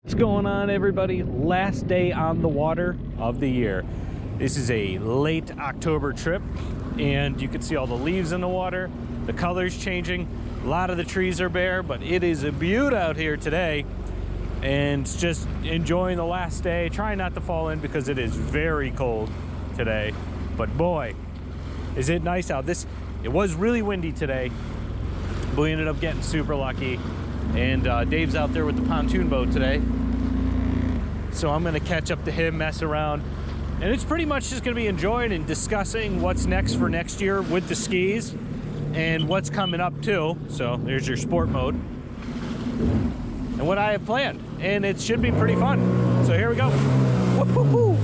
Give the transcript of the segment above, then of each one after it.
What's going on, everybody? Last day on the water of the year. This is a late October trip, and you can see all the leaves in the water. The color's changing. A lot of the trees are bare, but it is a beaut out here today, and just enjoying the last day. Trying not to fall in because it is very cold today, but boy, is it nice out. It was really windy today, but we ended up getting super lucky. And Dave's out there with the pontoon boat today, so I'm gonna catch up to him, mess around, and it's pretty much just gonna be enjoying and discussing what's next for next year with the skis and what's coming up too. So there's your sport mode and what I have planned, and it should be pretty fun. So here we go. Woo-hoo-hoo.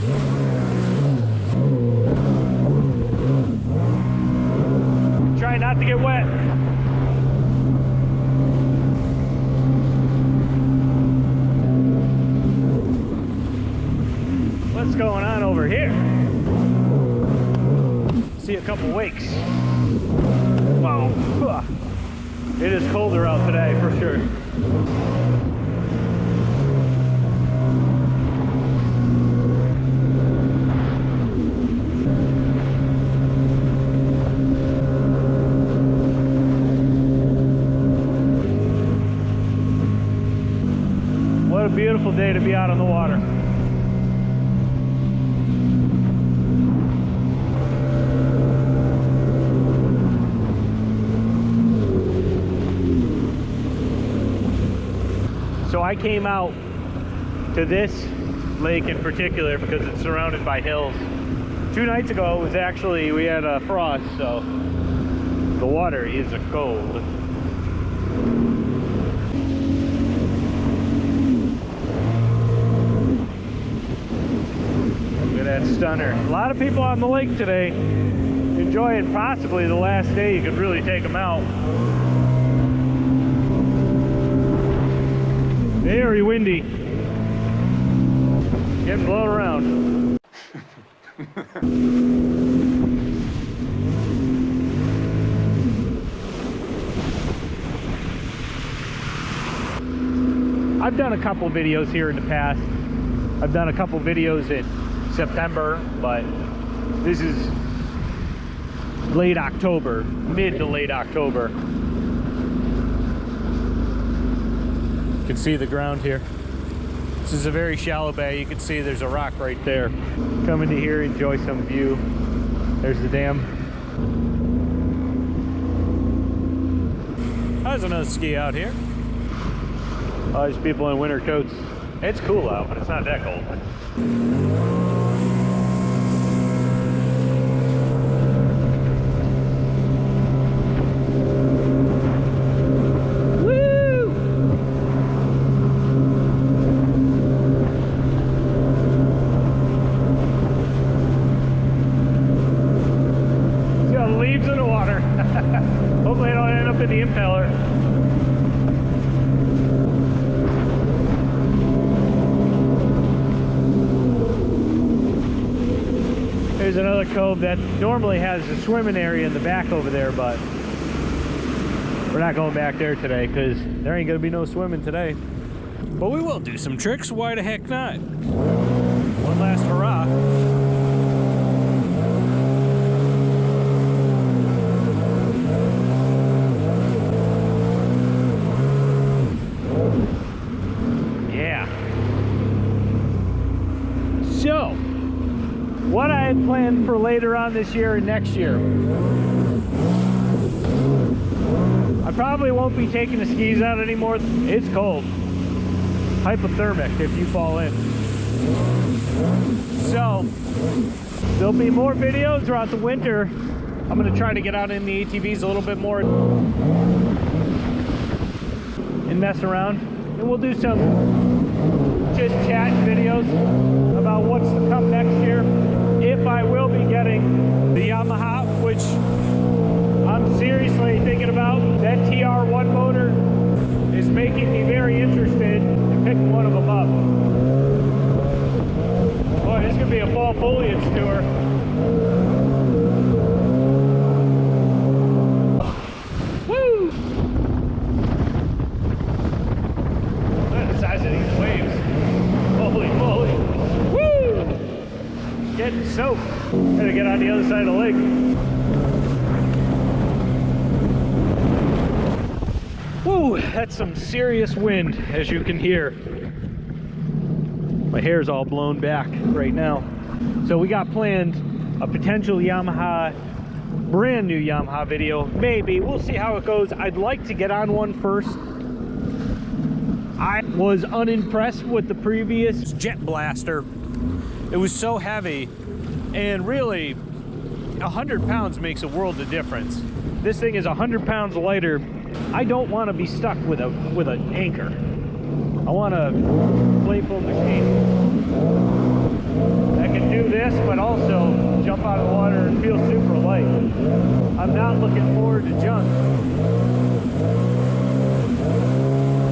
Try not to get wet. What's going on over here? See a couple wakes. Wow. It is colder out today for sure. What a beautiful day to be out on the water. So I came out to this lake in particular because it's surrounded by hills. 2 nights ago it was actually, we had a frost, so the water is cold. Look at that stunner. A lot of people on the lake today enjoying possibly the last day you could really take them out. Very windy. Getting blown around. I've done a couple videos here in the past. I've done a couple videos in September, but this is late October, mid to late October. You can see the ground here. This is a very shallow bay. You can see there's a rock right there. Come into here, enjoy some view. There's the dam. There's another ski out here. Oh, there's people in winter coats. It's cool out, but it's not that cold. Hopefully I don't end up in the impeller. There's another cove that normally has a swimming area in the back over there, but we're not going back there today because there ain't gonna be no swimming today. But we will do some tricks, why the heck not? One last hurrah. So, what I had planned for later on this year and next year, I probably won't be taking the skis out anymore. It's cold. Hypothermic if you fall in. So, there'll be more videos throughout the winter. I'm going to try to get out in the ATVs a little bit more and mess around. And we'll do some just chat videos about what's to come next year. If I will be getting the Yamaha, which I'm seriously thinking about. That TR1 motor is making me very interested in picking one of them up. Boy, this is going to be a fall foliage tour. Woo! Look at the size of these waves. wet and soaked. Gotta get on the other side of the lake. Whoa, that's some serious wind, as you can hear. My hair's all blown back right now. So we got planned a potential Yamaha, brand new Yamaha video. Maybe, we'll see how it goes. I'd like to get on one first. I was unimpressed with the previous Jet Blaster. It was so heavy, and really 100 pounds makes a world of difference. This thing is 100 pounds lighter. I don't want to be stuck with an anchor. I want a playful machine that can do this, but also jump out of the water and feel super light. I'm not looking forward to junk.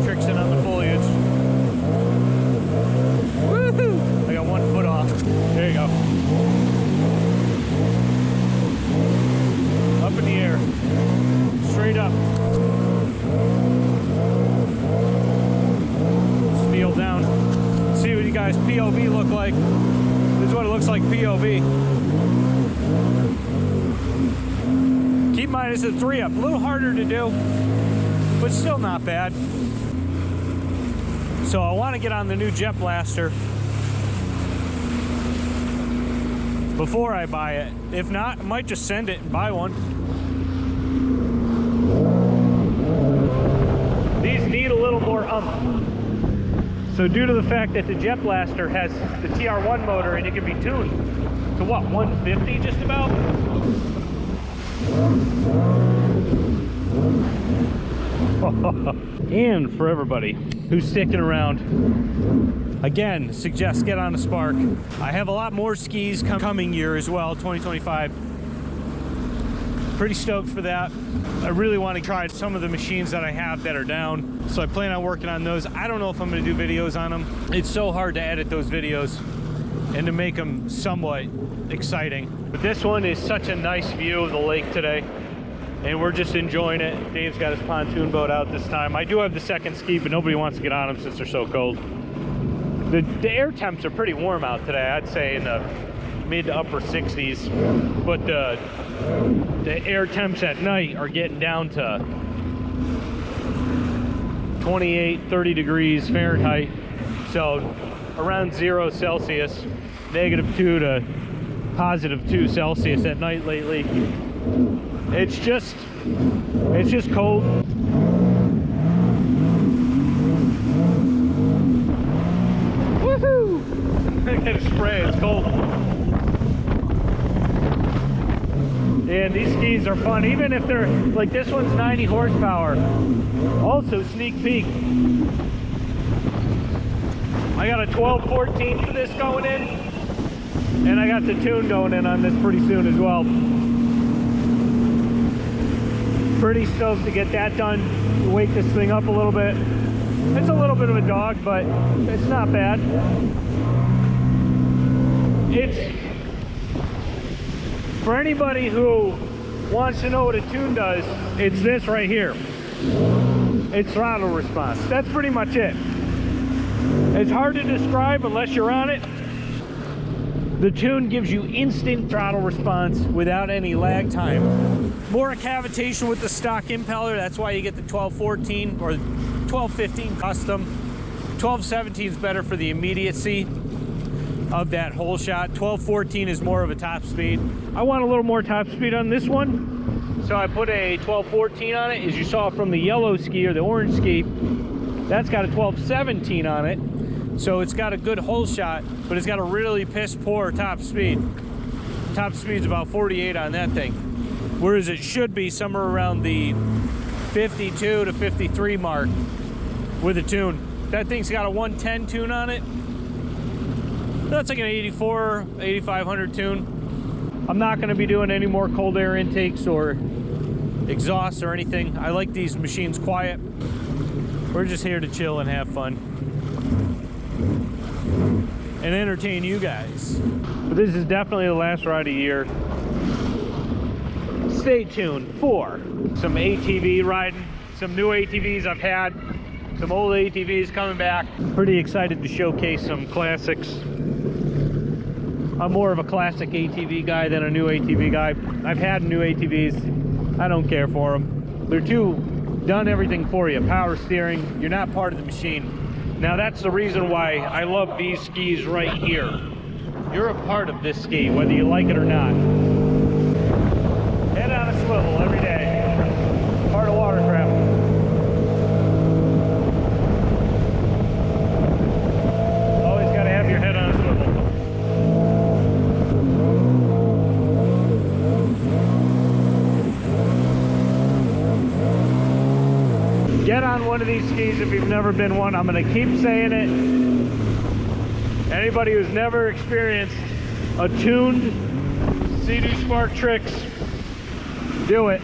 Trixxing on the foliage. Woohoo! I got 1 foot off. There you go. Up in the air. Straight up. Feel down. See what you guys POV look like. This is what it looks like POV. Keep in mind it's a 3-up. A little harder to do, but still not bad. So I want to get on the new Jet Blaster before I buy it. If not, I might just send it and buy one. These need a little more umph. So due to the fact that the Jet Blaster has the TR1 motor and it can be tuned to what, 150 just about? And for everybody who's sticking around, again, suggest get on a Spark. I have a lot more skis coming year as well, 2025. Pretty stoked for that. I really want to try some of the machines that I have that are down, so I plan on working on those. I don't know if I'm going to do videos on them. It's so hard to edit those videos and to make them somewhat exciting. But this one is such a nice view of the lake today, and we're just enjoying it. Dave's got his pontoon boat out this time. I do have the second ski, but nobody wants to get on them since they're so cold. The air temps are pretty warm out today. I'd say in the mid to upper 60s, but the air temps at night are getting down to 28, 30 degrees Fahrenheit. So around 0 Celsius, -2 to +2 Celsius at night lately. It's just cold. Woohoo! I gotta spray, it's cold. And these skis are fun, even if they're, like this one's 90 horsepower. Also, sneak peek. I got a 12-14 for this going in, and I got the tune going in on this pretty soon as well. Pretty stoked to get that done, wake this thing up a little bit. It's a little bit of a dog, but it's not bad. It's, for anybody who wants to know what a tune does, it's this right here. It's throttle response. That's pretty much it. It's hard to describe unless you're on it. The tune gives you instant throttle response without any lag time. More cavitation with the stock impeller. That's why you get the 1214 or 1215 custom. 1217 is better for the immediacy of that hole shot. 1214 is more of a top speed. I want a little more top speed on this one, so I put a 1214 on it. As you saw from the yellow ski or the orange ski, that's got a 1217 on it, so it's got a good hole shot, but it's got a really piss poor top speed. Top speed's about 48 on that thing, whereas it should be somewhere around the 52 to 53 mark with a tune. That thing's got a 110 tune on it. That's like an 84, 8500 tune. I'm not going to be doing any more cold air intakes or exhaust or anything. I like these machines quiet. We're just here to chill and have fun and entertain you guys. But this is definitely the last ride of the year. Stay tuned for some ATV riding, some new ATVs I've had, some old ATVs coming back. Pretty excited to showcase some classics. I'm more of a classic ATV guy than a new ATV guy. I've had new ATVs. I don't care for them. They're too done everything for you. Power steering, you're not part of the machine. Now that's the reason why I love these skis right here. You're a part of this ski, whether you like it or not. Head on a swivel every day. Part of watercraft. Always got to have your head on a swivel. Get on one of these skis if you've never been one. I'm going to keep saying it. Anybody who's never experienced a tuned Sea Doo Spark Trixx, do it.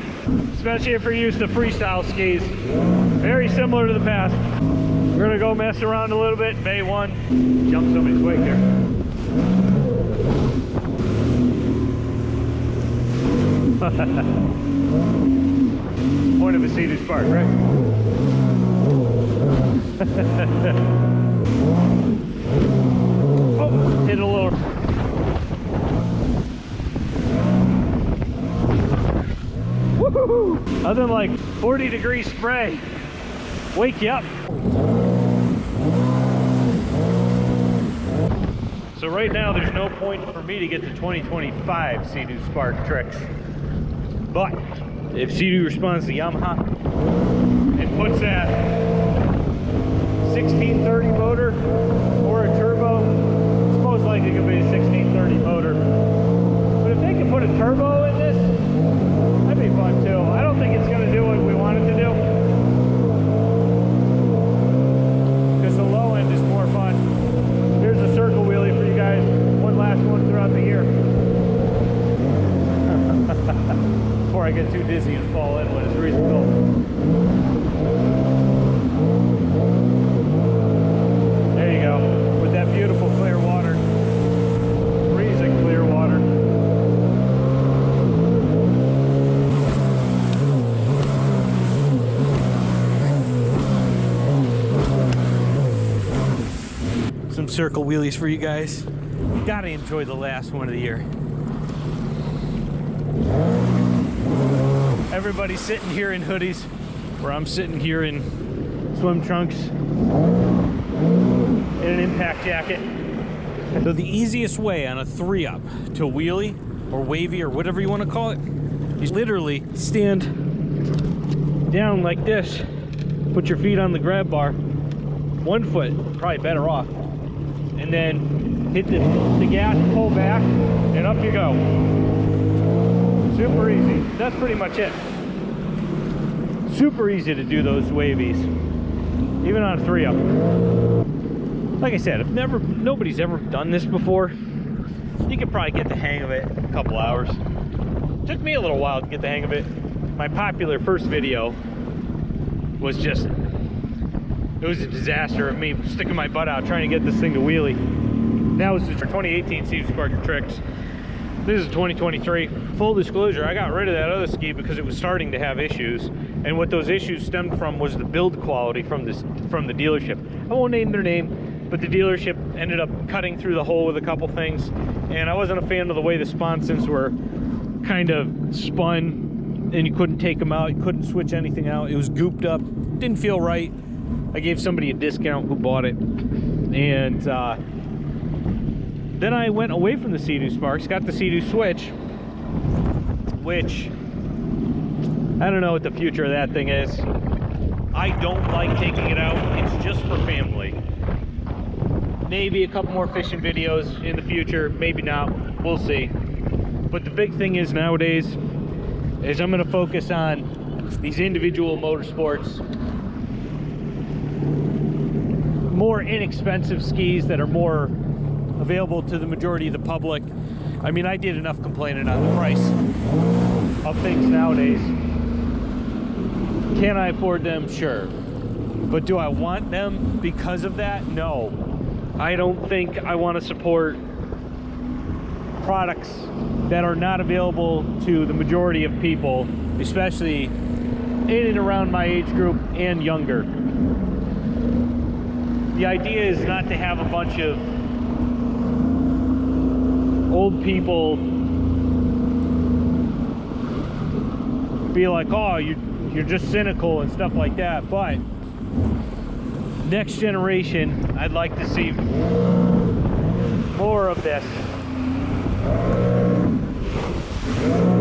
Especially if you're used to freestyle skis. Very similar to the past. We're going to go mess around a little bit. Bay 1. Jump somebody's wake here. Point of a Sea Doo Spark, right? Oh, hit a little. Woohoo! Other than like 40-degree spray, wake you up. So right now there's no point for me to get the 2025 Sea Doo Spark Trixx. But if Sea Doo responds to Yamaha and puts that 1630 motor or a turbo, it's most likely going to be a 1630 motor. But if they can put a turbo in this, that'd be fun too. I don't think it's going to do what we want it to do, because the low end is more fun. Here's a circle wheelie for you guys. One last one throughout the year. Before I get too dizzy and fall in when it's reasonable. There you go, with that beautiful clear water. Freezing clear water. Some circle wheelies for you guys. You gotta enjoy the last one of the year. Everybody's sitting here in hoodies, where I'm sitting here in swim trunks and an impact jacket. So the easiest way on a 3-up to wheelie or wavy or whatever you want to call it, is literally stand down like this, put your feet on the grab bar, one foot, probably better off, and then hit the gas, pull back, and up you go. Super easy. That's pretty much it. Super easy to do those wavies, even on a 3-up. Like I said, if nobody's ever done this before, you could probably get the hang of it in a couple hours. It took me a little while to get the hang of it. My popular first video was just, it was a disaster of me sticking my butt out trying to get this thing to wheelie. That was the 2018 Sea Doo Spark Trixx. This is 2023. Full disclosure, I got rid of that other ski because it was starting to have issues, and what those issues stemmed from was the build quality from the dealership. I won't name their name, but the dealership ended up cutting through the hole with a couple things, and I wasn't a fan of the way the sponsons were kind of spun, and you couldn't take them out, you couldn't switch anything out. It was gooped up, didn't feel right. I gave somebody a discount who bought it, and then I went away from the Sea Doo Sparks, got the Sea Doo Switch, which I don't know what the future of that thing is. I don't like taking it out. It's just for family. Maybe a couple more fishing videos in the future, maybe not, we'll see. But the big thing is nowadays is I'm going to focus on these individual motorsports, more inexpensive skis that are more available to the majority of the public. I mean, I did enough complaining on the price of things nowadays. Can I afford them? Sure. But do I want them because of that? No. I don't think I want to support products that are not available to the majority of people, especially in and around my age group and younger. The idea is not to have a bunch of old people be like, oh, you're just cynical and stuff like that. But next generation, I'd like to see more of this.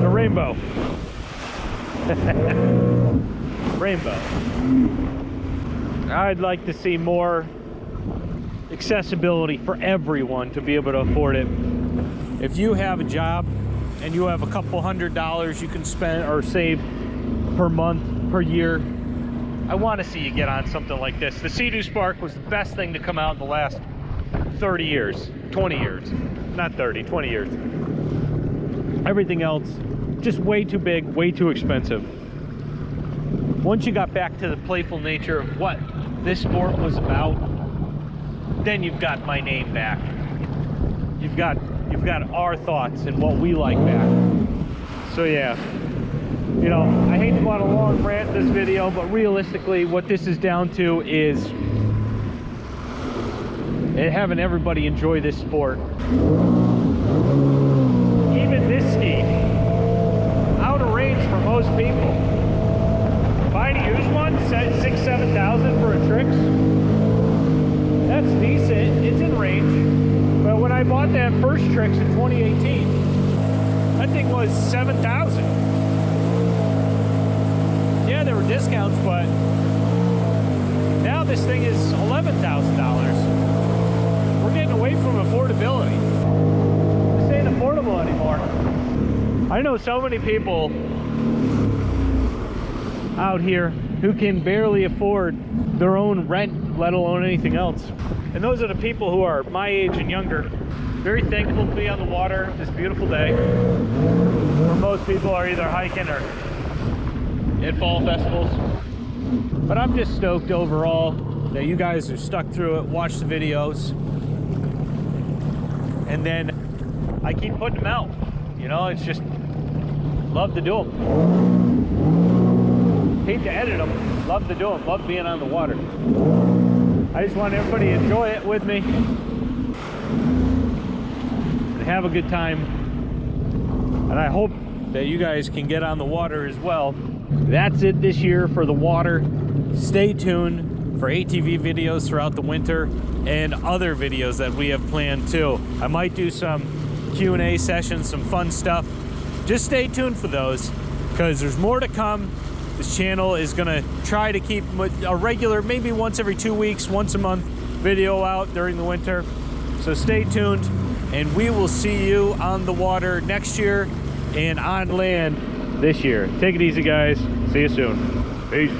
The rainbow. Rainbow. I'd like to see more accessibility for everyone to be able to afford it. If you have a job and you have a couple $100 you can spend or save per month, per year, I want to see you get on something like this. The Sea Doo Spark was the best thing to come out in the last 30 years, 20 years, not 30, 20 years. Everything else, just way too big, way too expensive. Once you got back to the playful nature of what this sport was about, then you've got my name back. You've got our thoughts and what we like back. So yeah, you know, I hate to go on a long rant in this video, but realistically what this is down to is having everybody enjoy this sport. Even this ski, out of range for most people. Buying a used one, $6,000-7,000 for a Trixx, that's decent, it's in range. But when I bought that first Trixx in 2018, that thing was $7,000. Yeah, there were discounts, but now this thing is $11,000. We're getting away from affordability. This ain't affordable anymore. I know so many people out here who can barely afford their own rent, let alone anything else. And those are the people who are my age and younger. Very thankful to be on the water this beautiful day, where most people are either hiking or at fall festivals. But I'm just stoked overall that you guys are stuck through it, watch the videos, and then I keep putting them out. You know, it's just love to do them. Hate to edit them, love to do them, love being on the water. I just want everybody to enjoy it with me and have a good time. And I hope that you guys can get on the water as well. That's it this year for the water. Stay tuned for ATV videos throughout the winter and other videos that we have planned too. I might do some Q&A sessions, some fun stuff. Just stay tuned for those because there's more to come. This channel is gonna try to keep a regular, maybe once every 2 weeks, once a month video out during the winter. So stay tuned and we will see you on the water next year and on land this year. Take it easy, guys. See you soon. Peace.